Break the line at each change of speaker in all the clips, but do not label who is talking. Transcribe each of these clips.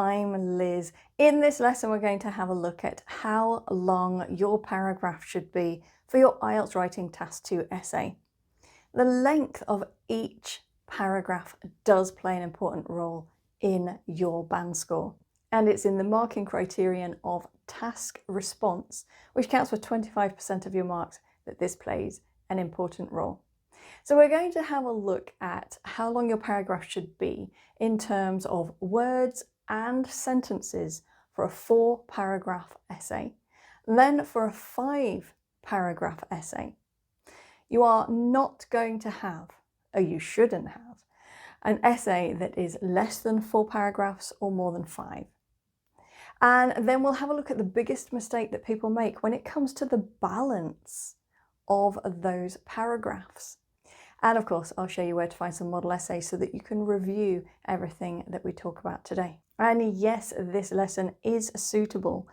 I'm Liz. In this lesson, we're going to have a look at how long your paragraph should be for your IELTS Writing Task 2 essay. The length of each paragraph does play an important role in your band score, and it's in the marking criterion of task response, which counts for 25% of your marks, that this plays an important role. So we're going to have a look at how long your paragraph should be in terms of words and sentences for a 4-paragraph essay. Then for a 5-paragraph essay, you are not going to have, or you shouldn't have, an essay that is less than 4 paragraphs or more than 5. And then we'll have a look at the biggest mistake that people make when it comes to the balance of those paragraphs. And of course, I'll show you where to find some model essays so that you can review everything that we talk about today. And yes, this lesson is suitable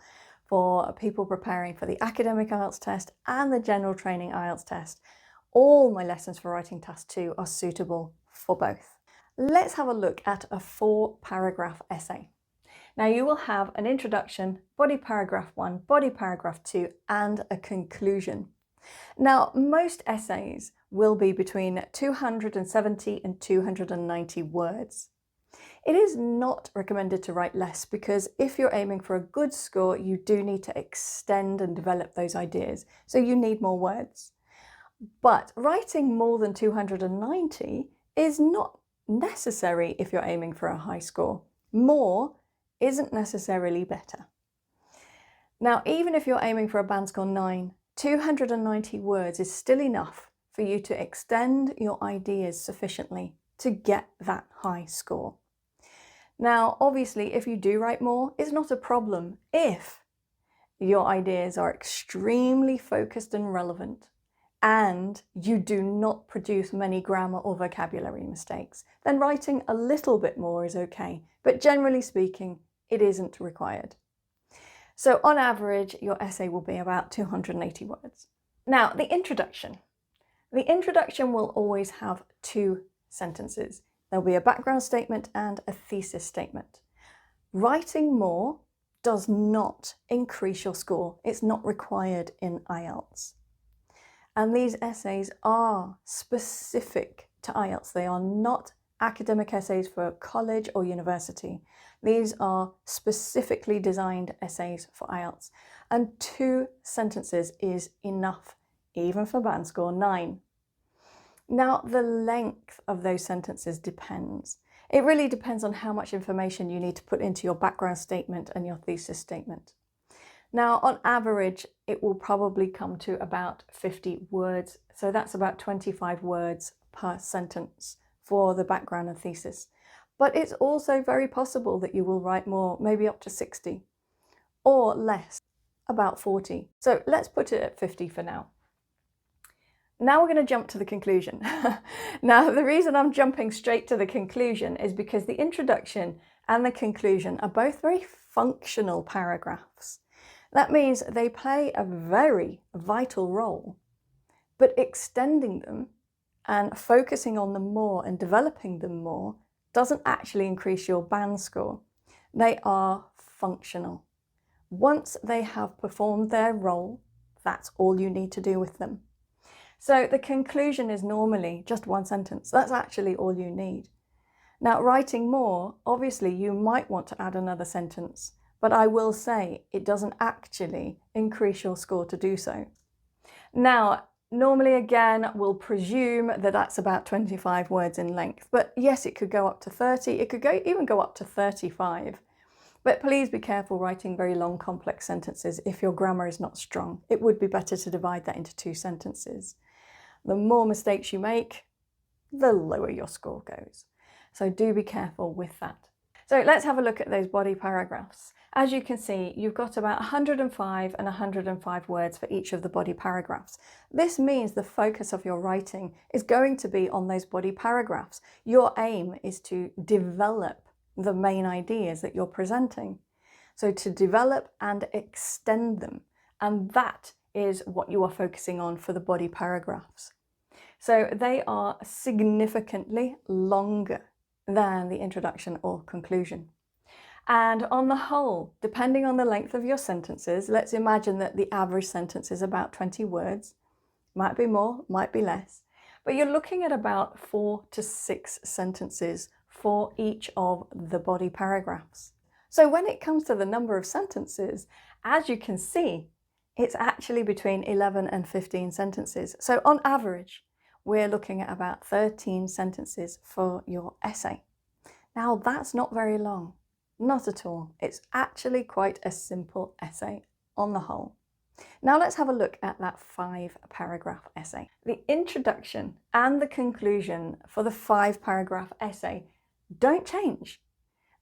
for people preparing for the Academic IELTS test and the General Training IELTS test. All my lessons for Writing Task 2 are suitable for both. Let's have a look at a 4-paragraph essay. Now you will have an introduction, body paragraph 1, body paragraph 2, and a conclusion. Now, most essays will be between 270 and 290 words. It is not recommended to write less because if you're aiming for a good score, you do need to extend and develop those ideas, so you need more words. But writing more than 290 is not necessary if you're aiming for a high score. More isn't necessarily better. Now, even if you're aiming for a band score 9, 290 words is still enough for you to extend your ideas sufficiently to get that high score. Now, obviously, if you do write more, it's not a problem if your ideas are extremely focused and relevant and you do not produce many grammar or vocabulary mistakes. Then writing a little bit more is okay, but generally speaking, it isn't required. So on average, your essay will be about 280 words. Now, the introduction. The introduction will always have 2 sentences. There'll be a background statement and a thesis statement. Writing more does not increase your score. It's not required in IELTS. And these essays are specific to IELTS. They are not academic essays for college or university. These are specifically designed essays for IELTS, and 2 sentences is enough, even for band score 9. Now, the length of those sentences depends. It really depends on how much information you need to put into your background statement and your thesis statement. Now, on average, it will probably come to about 50 words, so that's about 25 words per sentence for the background and thesis. But it's also very possible that you will write more, maybe up to 60, or less, about 40. So let's put it at 50 for now. Now we're going to jump to the conclusion. Now, the reason I'm jumping straight to the conclusion is because the introduction and the conclusion are both very functional paragraphs. That means they play a very vital role, but extending them and focusing on them more and developing them more doesn't actually increase your band score. They are functional. Once they have performed their role, that's all you need to do with them. So the conclusion is normally just 1 sentence. That's actually all you need. Now, writing more, obviously you might want to add another sentence, but I will say it doesn't actually increase your score to do so. Now, normally, again, we'll presume that that's about 25 words in length, but yes, it could go up to 30, it could even go up to 35. But please be careful writing very long, complex sentences if your grammar is not strong. It would be better to divide that into 2 sentences. The more mistakes you make, the lower your score goes. So do be careful with that. So let's have a look at those body paragraphs. As you can see, you've got about 105 and 105 words for each of the body paragraphs. This means the focus of your writing is going to be on those body paragraphs. Your aim is to develop the main ideas that you're presenting. So to develop and extend them. And that is what you are focusing on for the body paragraphs. So they are significantly longer than the introduction or conclusion. And on the whole, depending on the length of your sentences, let's imagine that the average sentence is about 20 words. Might be more, might be less. But you're looking at about 4 to 6 sentences for each of the body paragraphs. So when it comes to the number of sentences, as you can see, it's actually between 11 and 15 sentences. So on average, we're looking at about 13 sentences for your essay. Now that's not very long, not at all. It's actually quite a simple essay on the whole. Now let's have a look at that 5-paragraph essay. The introduction and the conclusion for the 5-paragraph essay don't change.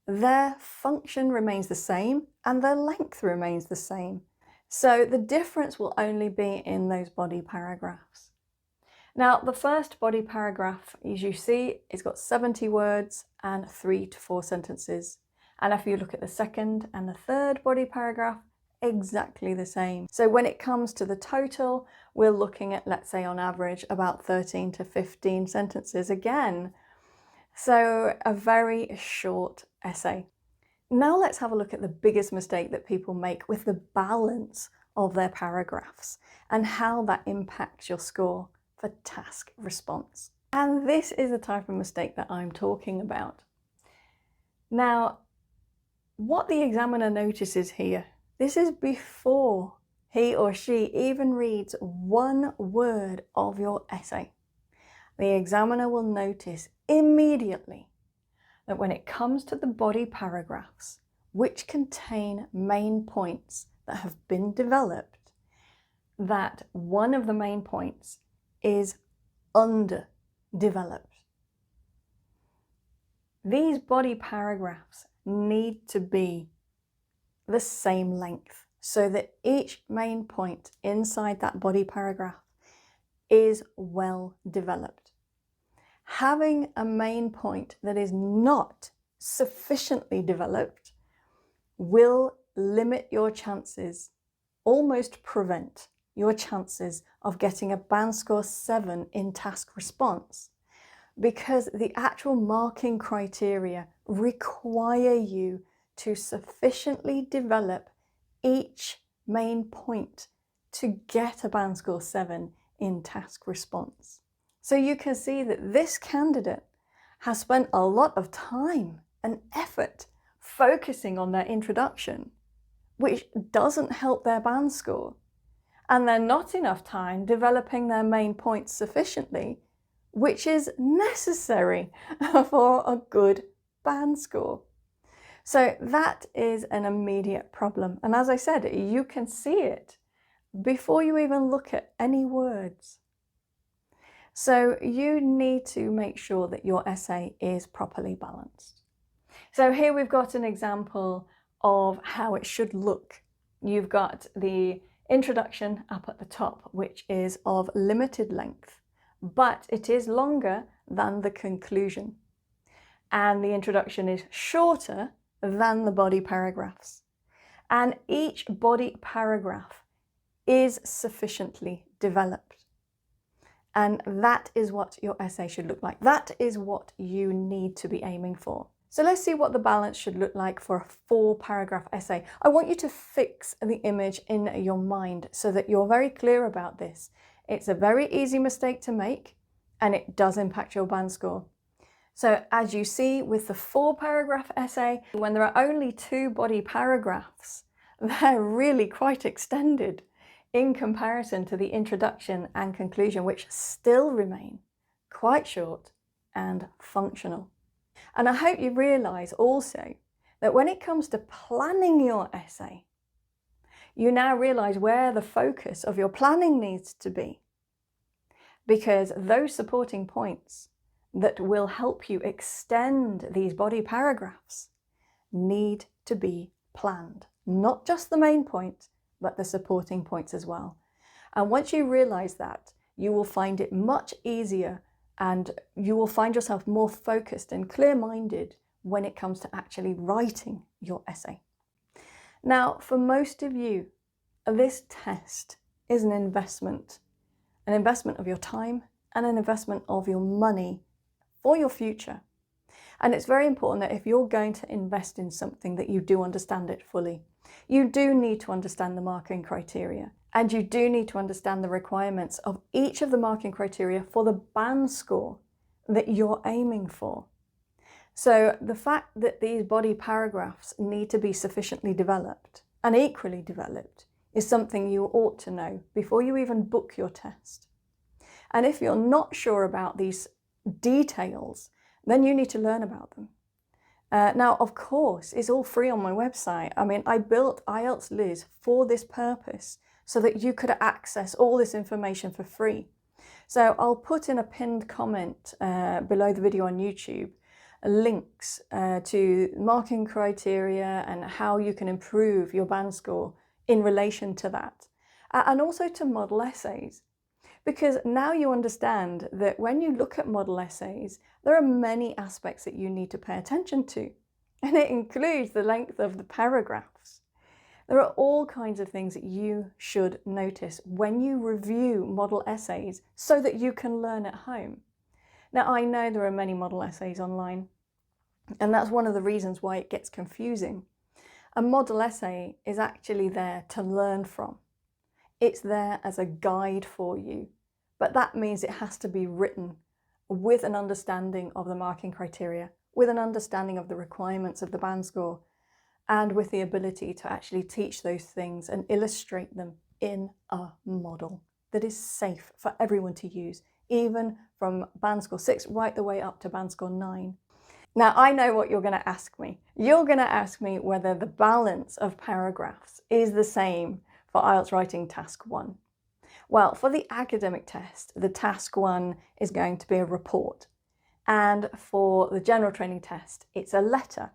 Their function remains the same and their length remains the same. So the difference will only be in those body paragraphs. Now, the first body paragraph, as you see, it's got 70 words and 3 to 4 sentences. And if you look at the second and the third body paragraph, exactly the same. So when it comes to the total, we're looking at, let's say on average, about 13 to 15 sentences again. So a very short essay. Now let's have a look at the biggest mistake that people make with the balance of their paragraphs and how that impacts your score for task response. And this is the type of mistake that I'm talking about. Now, what the examiner notices here, this is before he or she even reads one word of your essay. The examiner will notice immediately that when it comes to the body paragraphs, which contain main points that have been developed, that one of the main points is underdeveloped. These body paragraphs need to be the same length so that each main point inside that body paragraph is well developed. Having a main point that is not sufficiently developed will limit your chances, almost prevent your chances of getting a band score 7 in task response, because the actual marking criteria require you to sufficiently develop each main point to get a band score 7 in task response. So you can see that this candidate has spent a lot of time and effort focusing on their introduction, which doesn't help their band score, and then not enough time developing their main points sufficiently, which is necessary for a good band score. So that is an immediate problem. And as I said, you can see it before you even look at any words. So you need to make sure that your essay is properly balanced. So here we've got an example of how it should look. You've got the introduction up at the top, which is of limited length, but it is longer than the conclusion. And the introduction is shorter than the body paragraphs. And each body paragraph is sufficiently developed. And that is what your essay should look like. That is what you need to be aiming for. So let's see what the balance should look like for a 4-paragraph essay. I want you to fix the image in your mind so that you're very clear about this. It's a very easy mistake to make, and it does impact your band score. So as you see with the 4-paragraph essay, when there are only 2 body paragraphs, they're really quite extended in comparison to the introduction and conclusion, which still remain quite short and functional. And I hope you realise also that when it comes to planning your essay, you now realise where the focus of your planning needs to be, because those supporting points that will help you extend these body paragraphs need to be planned. Not just the main point, but the supporting points as well. And once you realise that, you will find it much easier and you will find yourself more focused and clear-minded when it comes to actually writing your essay. Now, for most of you, this test is an investment of your time and an investment of your money for your future. And it's very important that if you're going to invest in something that you do understand it fully. You do need to understand the marking criteria, and you do need to understand the requirements of each of the marking criteria for the band score that you're aiming for. So the fact that these body paragraphs need to be sufficiently developed and equally developed is something you ought to know before you even book your test. And if you're not sure about these details, then you need to learn about them. Now, of course, it's all free on my website. I mean, I built IELTS Liz for this purpose so that you could access all this information for free. So I'll put in a pinned comment below the video on YouTube links to marking criteria and how you can improve your band score in relation to that, and also to model essays. Because now you understand that when you look at model essays, there are many aspects that you need to pay attention to, and it includes the length of the paragraphs. There are all kinds of things that you should notice when you review model essays so that you can learn at home. Now, I know there are many model essays online, and that's one of the reasons why it gets confusing. A model essay is actually there to learn from. It's there as a guide for you, but that means it has to be written with an understanding of the marking criteria, with an understanding of the requirements of the band score, and with the ability to actually teach those things and illustrate them in a model that is safe for everyone to use, even from band score 6 right the way up to band score 9. Now, I know what you're going to ask me. You're going to ask me whether the balance of paragraphs is the same for IELTS Writing Task 1. Well, for the academic test, the Task 1 is going to be a report. And for the general training test, it's a letter.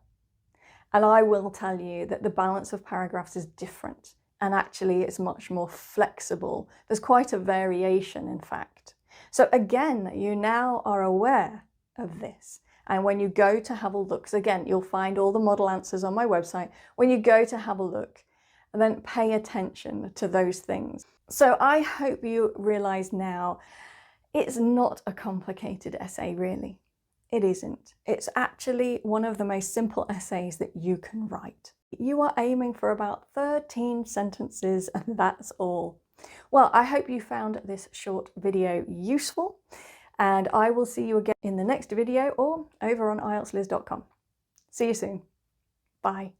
And I will tell you that the balance of paragraphs is different. And actually, it's much more flexible. There's quite a variation, in fact. So again, you now are aware of this. And when you go to have a look, so again, you'll find all the model answers on my website. When you go to have a look, and then pay attention to those things. So I hope you realize now it's not a complicated essay, really. It isn't. It's actually one of the most simple essays that you can write. You are aiming for about 13 sentences, and that's all. Well, I hope you found this short video useful, and I will see you again in the next video or over on IELTSLiz.com. See you soon. Bye.